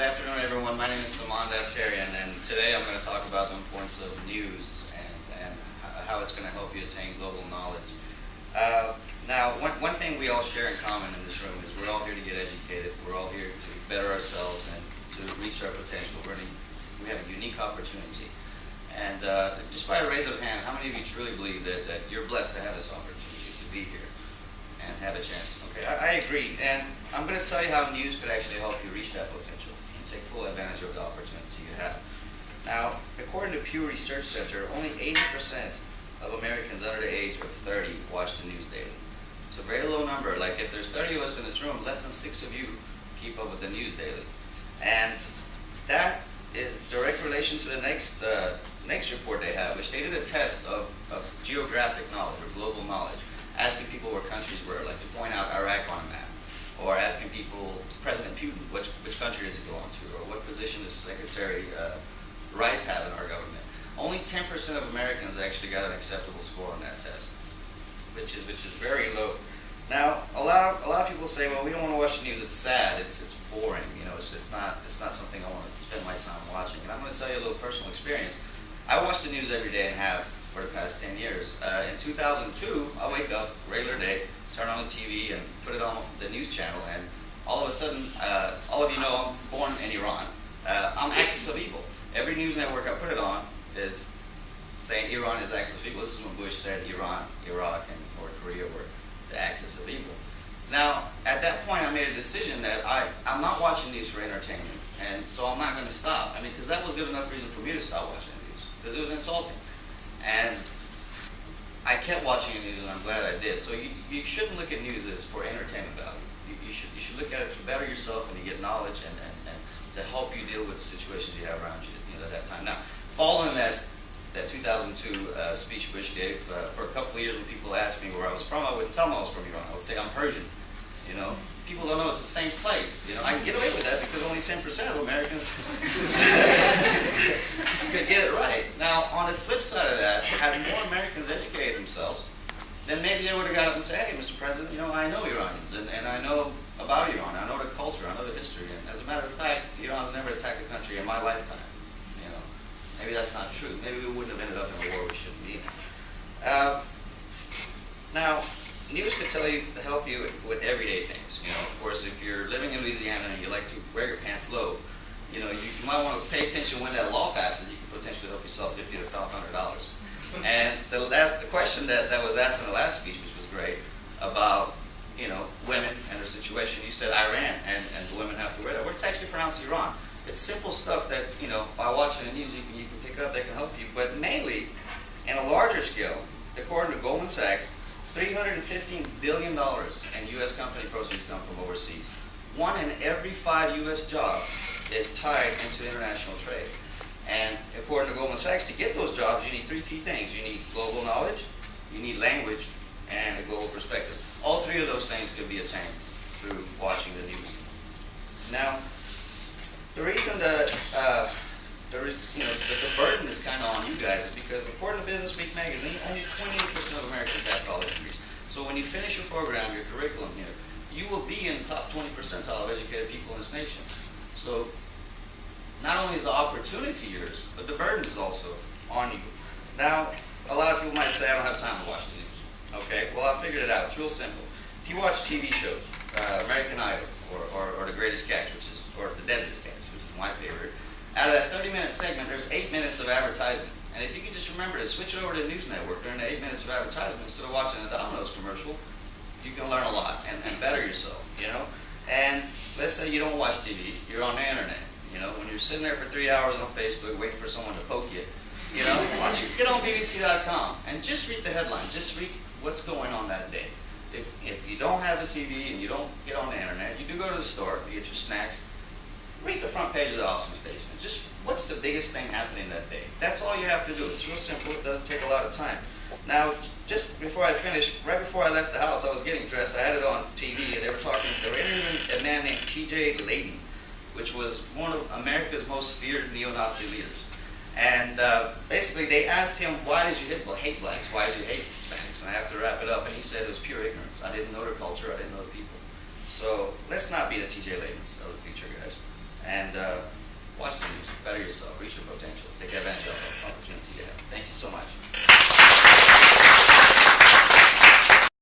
afternoon, everyone. My name is Daftarian, and today I'm going to talk about the importance of news and how it's going to help you attain global knowledge. Now, one thing we all share in common in this room is we're all here to get educated. We're all here to better ourselves and to reach our potential. We have a unique opportunity. And just by a raise of hand, how many of you truly believe that you're blessed to have this opportunity to be here and have a chance? Okay, I agree. And I'm going to tell you how news could actually help you reach that potential and take full advantage of the opportunity you have. Now, according to Pew Research Center, only 80% of Americans under the age of 30 watch the news daily. It's a very low number. Like, if there's 30 of us in this room, less than 6 of you keep up with the news daily. And that is direct relation to the next report they have, which they did a test of geographic knowledge or global knowledge, asking people where countries were, like to point out Iraq on a map, or asking people, President Putin, which country does he belong to, or what position does Secretary Rice have in our government. Only 10% of Americans actually got an acceptable score on that test, which is very low. Now, a lot of people say, well, we don't want to watch the news. It's sad. It's boring. You know, it's not something I want to spend my time watching. And I'm going to tell you a little personal experience. I watch the news every day and have for the past 10 years. In 2002, I wake up, regular day, turn on the TV and put it on the news channel, and all of a sudden, all of you know I'm born in Iran. I'm axis of evil. Every news network I put it on is saying Iran is axis of evil. This is when Bush said Iran, Iraq, and North Korea were the axis of evil. Now, at that point, I made a decision that I'm not watching news for entertainment, and so I'm not going to stop. I mean, because that was good enough reason for me to stop watching the news, because it was insulting. And I kept watching the news, and I'm glad I did. So you shouldn't look at news as for entertainment value. You should look at it to better yourself and to get knowledge and to help you deal with the situations you have around you, at that time. Now, following that 2002 speech Bush gave, for a couple of years when people asked me where I was from, I wouldn't tell them I was from Iran. I would say I'm Persian. You know, people don't know it's the same place. You know, I can get away with that because only 10% of Americans could get it right. Now, on the flip side of that, having more Americans educate themselves, then maybe they would have got up and said, hey, Mr. President, you know, I know Iranians, and I know about Iran. I know the culture. I know the history. And as a matter of fact, Iran's never attacked a country in my lifetime. You know, maybe that's not true. Maybe we wouldn't have ended up in a war we shouldn't be in. Now, news could help you with everyday things. You know, of course, if you're living in Louisiana and you like to wear your pants low, you know, you might want to pay attention when that law passes. You can potentially help yourself $50 to $500. And the question that was asked in the last speech, which was great, about, you know, women and their situation, you said Iran and the women have to wear that. Well, it's actually pronounced Iran. It's simple stuff that, you know, by watching the news you can pick up that can help you. But mainly, in a larger scale, according to Goldman Sachs, $315 billion in U.S. company proceeds come from overseas. 1 in every 5 U.S. jobs is tied into international trade. And according to Goldman Sachs, to get those jobs, you need 3 key things. You need global knowledge, you need language, and a global perspective. All 3 of those things could be attained through watching the news. Now, the reason that the burden is kind of on you guys is because according to Business Week magazine, only 28% of Americans have college degrees. So when you finish your program, your curriculum here, you will be in the top 20 percentile of educated people in this nation. So not only is the opportunity yours, but the burden is also on you. Now, a lot of people might say, I don't have time to watch the news. Okay, well, I figured it out. It's real simple. If you watch TV shows, American Idol, or The Greatest Catch, or The Deadliest Catch, which is my favorite, out of that 30-minute segment, there's 8 minutes of advertisement. And if you can just remember to switch it over to the news network during the 8 minutes of advertisement instead of watching a Domino's commercial, you can learn a lot and better yourself, you know? And let's say you don't watch TV, you're on the internet. You know, when you're sitting there for 3 hours on Facebook waiting for someone to poke you, you know, why don't you get on BBC.com and just read the headline, just read what's going on that day. If you don't have the TV and you don't get on the internet, you do go to the store to get your snacks, read the front page of the Austin Statesman. Just what's the biggest thing happening that day. That's all you have to do. It's real simple. It doesn't take a lot of time. Now, just before I finished, right before I left the house, I was getting dressed. I had it on TV, and they were interviewing a man named T.J. Layton, which was one of America's most feared neo-Nazi leaders. And basically, they asked him, why did you hate blacks? Why did you hate Hispanics? And I have to wrap it up. And he said it was pure ignorance. I didn't know their culture. I didn't know the people. So let's not be the T.J. Laytons of the future, guys. And yourself, reach your potential, take advantage of